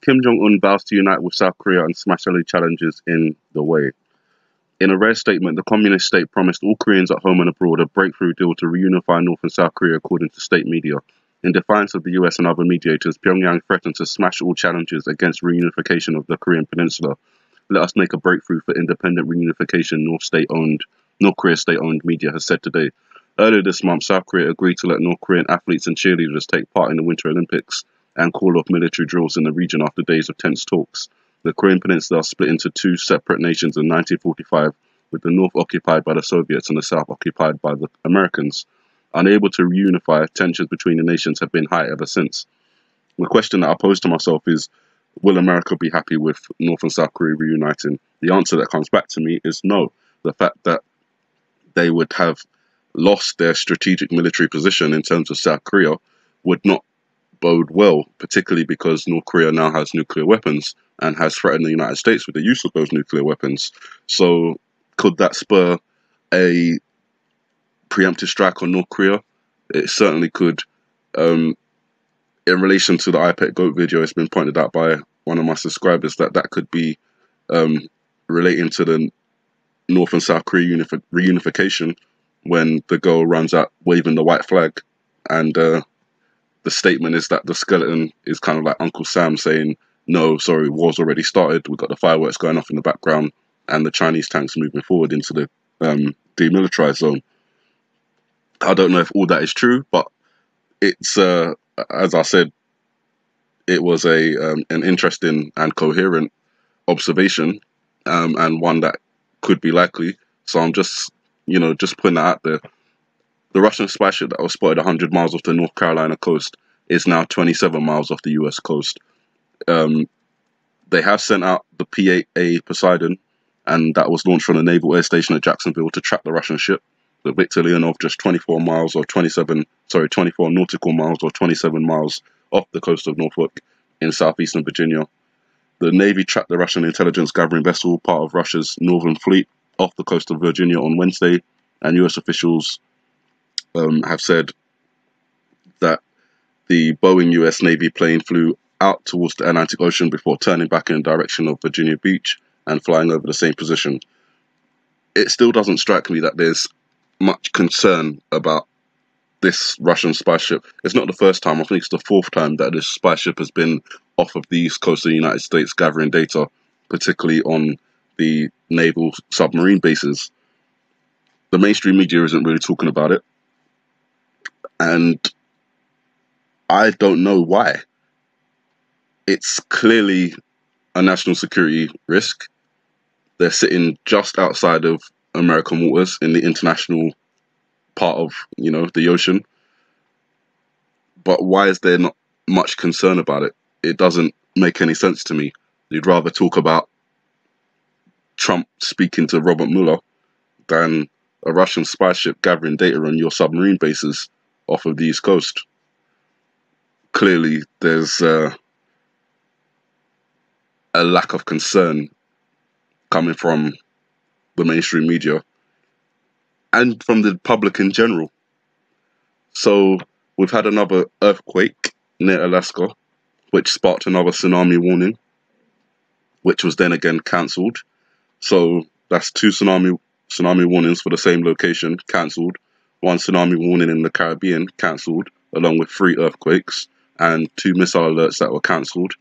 Kim Jong-un vows to unite with South Korea and smash any challenges in the way. In a rare statement, the communist state promised all Koreans at home and abroad a breakthrough deal to reunify North and South Korea, according to state media. In defiance of the US and other mediators, Pyongyang threatened to smash all challenges against reunification of the Korean peninsula. Let us make a breakthrough for independent reunification, North Korea state-owned media has said today. Earlier this month, South Korea agreed to let North Korean athletes and cheerleaders take part in the Winter Olympics and call off military drills in the region after days of tense talks. The Korean peninsula split into two separate nations in 1945, with the north occupied by the Soviets and the south occupied by the Americans. Unable to reunify, tensions between the nations have been high ever since. The question that I pose to myself is, will America be happy with North and South Korea reuniting? The answer that comes back to me is no. The fact that they would have lost their strategic military position in terms of South Korea would not bode well, particularly because North Korea now has nuclear weapons and has threatened the United States with the use of those nuclear weapons. So could that spur a preemptive strike on North Korea? It certainly could. In relation to the iPet Goat video, it's been pointed out by one of my subscribers that that could be relating to the North and South Korea reunification, when the girl runs out waving the white flag, and the statement is that the skeleton is kind of like Uncle Sam saying, no, sorry, war's already started, we've got the fireworks going off in the background, and the Chinese tanks moving forward into the demilitarized zone. I don't know if all that is true, but it's, as I said, it was an interesting and coherent observation, and one that could be likely. So I'm just putting that out there. The Russian spy ship that was spotted 100 miles off the North Carolina coast is now 27 miles off the US coast. They have sent out the P-8A Poseidon, and that was launched from the Naval Air Station at Jacksonville to track the Russian ship. The Victor Leonov, just 24 nautical miles or 27 miles off the coast of Norfolk in southeastern Virginia. The Navy tracked the Russian intelligence gathering vessel, part of Russia's Northern Fleet, off the coast of Virginia on Wednesday, and US officials have said that the Boeing US Navy plane flew out towards the Atlantic Ocean before turning back in the direction of Virginia Beach and flying over the same position. It still doesn't strike me that there's much concern about this Russian spy ship. It's not the first time, I think it's the fourth time that this spy ship has been off of the east coast of the United States gathering data, particularly on the naval submarine bases. The mainstream media isn't really talking about it, and I don't know why. It's clearly a national security risk. They're sitting just outside of American waters in the international part of, the ocean. But why is there not much concern about it? It doesn't make any sense to me. You'd rather talk about Trump speaking to Robert Mueller than a Russian spy ship gathering data on your submarine bases off of the East Coast. Clearly, there's a lack of concern coming from the mainstream media and from the public in general. So we've had another earthquake near Alaska, which sparked another tsunami warning, which was then again cancelled. So that's two tsunami warnings for the same location cancelled. One tsunami warning in the Caribbean cancelled, along with 3 earthquakes and 2 missile alerts that were cancelled.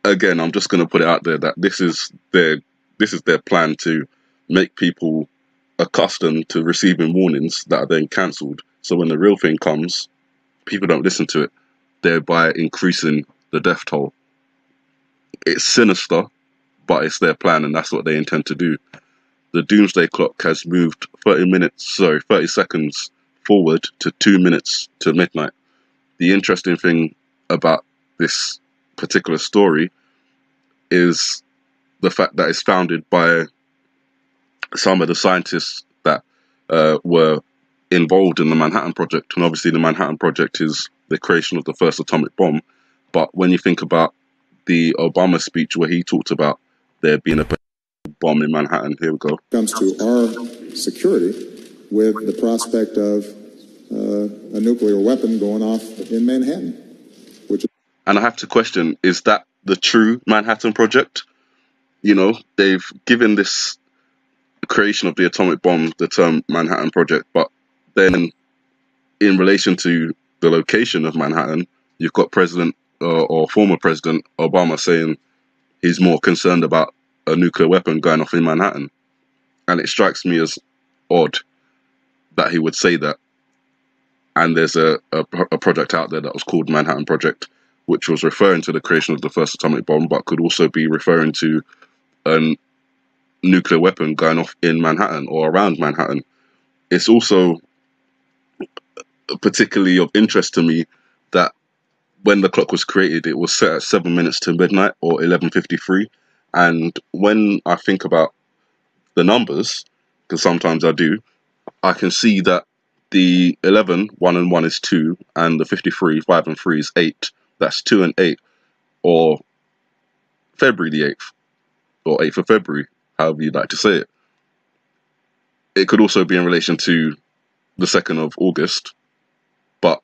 Again, I'm just going to put it out there that this is their plan to make people accustomed to receiving warnings that are then cancelled. So when the real thing comes, people don't listen to it, thereby increasing the death toll. It's sinister, but it's their plan, and that's what they intend to do. The Doomsday clock has moved 30 seconds forward to 2 minutes to midnight. The interesting thing about this particular story is the fact that it's founded by some of the scientists that were involved in the Manhattan Project. And obviously the Manhattan Project is the creation of the first atomic bomb. But when you think about the Obama speech where he talked about there being a bomb in Manhattan, here we go. Comes to our security with the prospect of a nuclear weapon going off in Manhattan, which And I have to question, is that the true Manhattan Project? You know, they've given this creation of the atomic bomb the term Manhattan Project, but then in relation to the location of Manhattan, you've got President or former President Obama saying he's more concerned about a nuclear weapon going off in Manhattan. And it strikes me as odd that he would say that. And there's a project out there that was called Manhattan Project, which was referring to the creation of the first atomic bomb, but could also be referring to a nuclear weapon going off in Manhattan or around Manhattan. It's also particularly of interest to me that when the clock was created, it was set at 7 minutes to midnight or 11:53. And when I think about the numbers, because sometimes I do, I can see that the 11, 1 and 1 is 2, and the 53, 5 and 3 is 8. That's 2 and 8, or February the 8th, or 8th of February, however you'd like to say it. It could also be in relation to the 2nd of August, but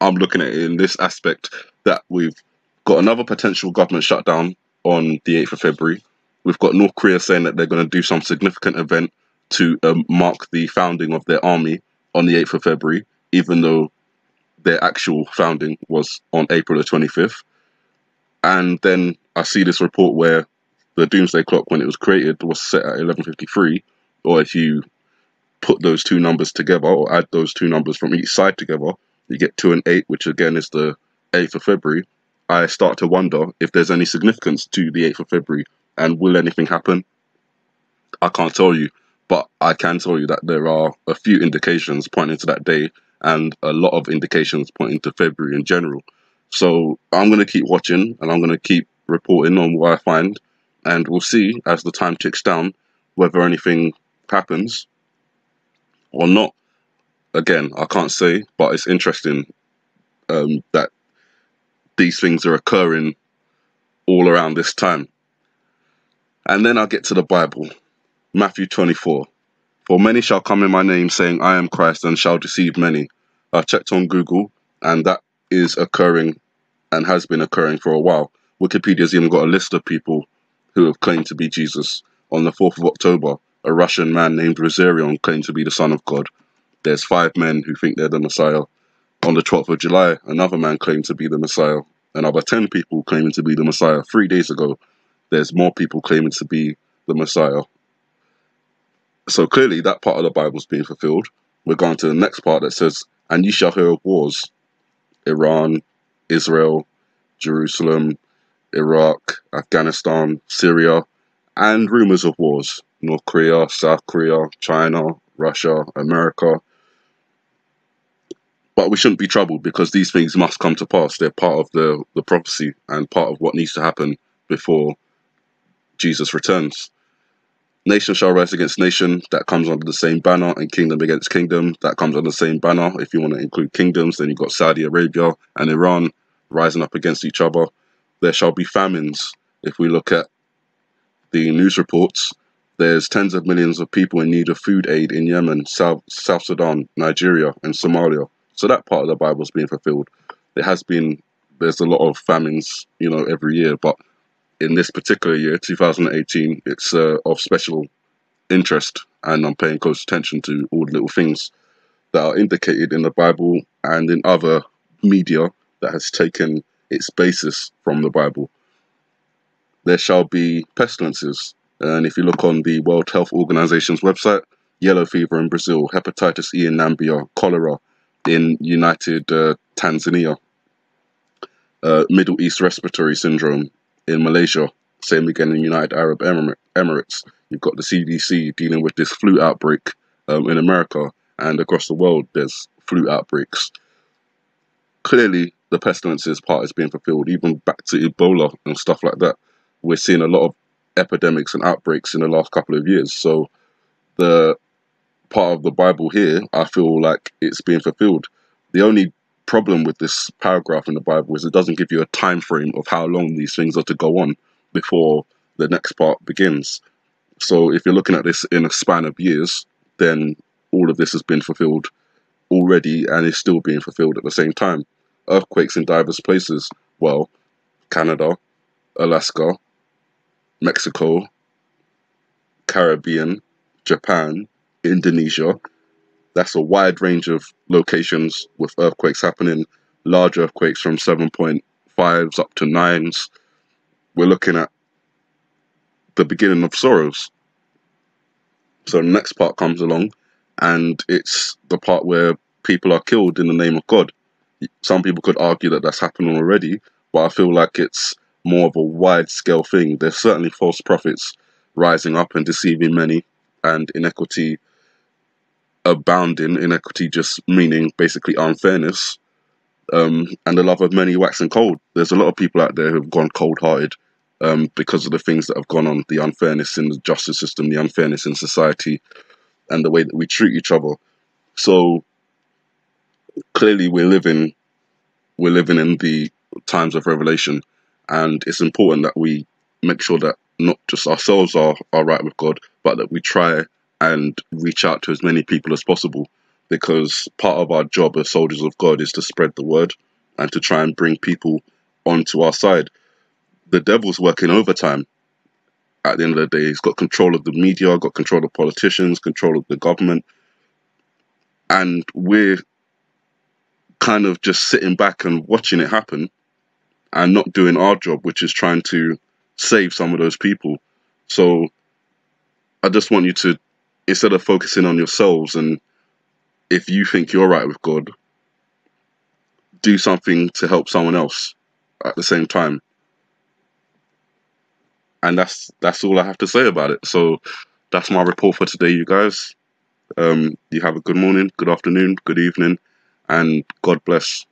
I'm looking at it in this aspect that we've got another potential government shutdown on the 8th of February. We've got North Korea saying that they're going to do some significant event to mark the founding of their army on the 8th of February, even though their actual founding was on April the 25th. And then I see this report where the Doomsday clock, when it was created, was set at 11:53, or if you put those two numbers together or add those two numbers from each side together, you get 2 and 8, which again is the 8th of February. I start to wonder if there's any significance to the 8th of February and will anything happen. I can't tell you, but I can tell you that there are a few indications pointing to that day and a lot of indications pointing to February in general. So I'm going to keep watching and I'm going to keep reporting on what I find, and we'll see as the time ticks down whether anything happens or not. Again, I can't say, but it's interesting that these things are occurring all around this time. And then I'll get to the Bible. Matthew 24. For many shall come in my name, saying, I am Christ, and shall deceive many. I checked on Google, and that is occurring and has been occurring for a while. Wikipedia's even got a list of people who have claimed to be Jesus. On the 4th of October, a Russian man named Rozarion claimed to be the Son of God. There's 5 men who think they're the Messiah. On the 12th of July, another man claimed to be the Messiah. Another 10 people claiming to be the Messiah. 3 days ago, there's more people claiming to be the Messiah. So clearly that part of the Bible is being fulfilled. We're going to the next part that says, and ye shall hear of wars. Iran, Israel, Jerusalem, Iraq, Afghanistan, Syria, and rumors of wars. North Korea, South Korea, China, Russia, America. But we shouldn't be troubled because these things must come to pass. They're part of the prophecy and part of what needs to happen before Jesus returns. Nation shall rise against nation, that comes under the same banner, and kingdom against kingdom, that comes under the same banner. If you want to include kingdoms, then you've got Saudi Arabia and Iran rising up against each other. There shall be famines. If we look at the news reports, there's tens of millions of people in need of food aid in Yemen, South Sudan, Nigeria, and Somalia. So that part of the Bible is being fulfilled. There's a lot of famines, every year, but in this particular year, 2018, it's of special interest, and I'm paying close attention to all the little things that are indicated in the Bible and in other media that has taken its basis from the Bible. There shall be pestilences, and if you look on the World Health Organization's website, yellow fever in Brazil, hepatitis E in Namibia, cholera in United Tanzania, Middle East respiratory syndrome in Malaysia, same again in United Arab Emirates. You've got the CDC dealing with this flu outbreak in America, and across the world there's flu outbreaks. Clearly, the pestilences part is being fulfilled, even back to Ebola and stuff like that. We're seeing a lot of epidemics and outbreaks in the last couple of years. So the part of the Bible here, I feel like it's being fulfilled. The only problem with this paragraph in the Bible is it doesn't give you a time frame of how long these things are to go on before the next part begins. So if you're looking at this in a span of years, then all of this has been fulfilled already and is still being fulfilled at the same time. Earthquakes in diverse places. well, Canada, Alaska, Mexico, Caribbean, Japan, Indonesia. That's a wide range of locations with earthquakes happening, large earthquakes from 7.5s up to 9s. We're looking at the beginning of sorrows. So the next part comes along, and it's the part where people are killed in the name of God. Some people could argue that that's happening already, but I feel like it's more of a wide-scale thing. There's certainly false prophets rising up and deceiving many, and inequity abounding. Inequity just meaning basically unfairness, and the love of many waxing cold. There's a lot of people out there who've gone cold-hearted because of the things that have gone on, the unfairness in the justice system, the unfairness in society, and the way that we treat each other. So clearly we're living in the times of revelation, and it's important that we make sure that not just ourselves are right with God, but that we try and reach out to as many people as possible, because part of our job as soldiers of God is to spread the word and to try and bring people onto our side. The devil's working overtime. At the end of the day, he's got control of the media, got control of politicians, control of the government, and we're kind of just sitting back and watching it happen and not doing our job, which is trying to save some of those people. So I just want you to, instead of focusing on yourselves, and if you think you're right with God, do something to help someone else at the same time. And that's all I have to say about it. So that's my report for today, you guys. You have a good morning, good afternoon, good evening, and God bless.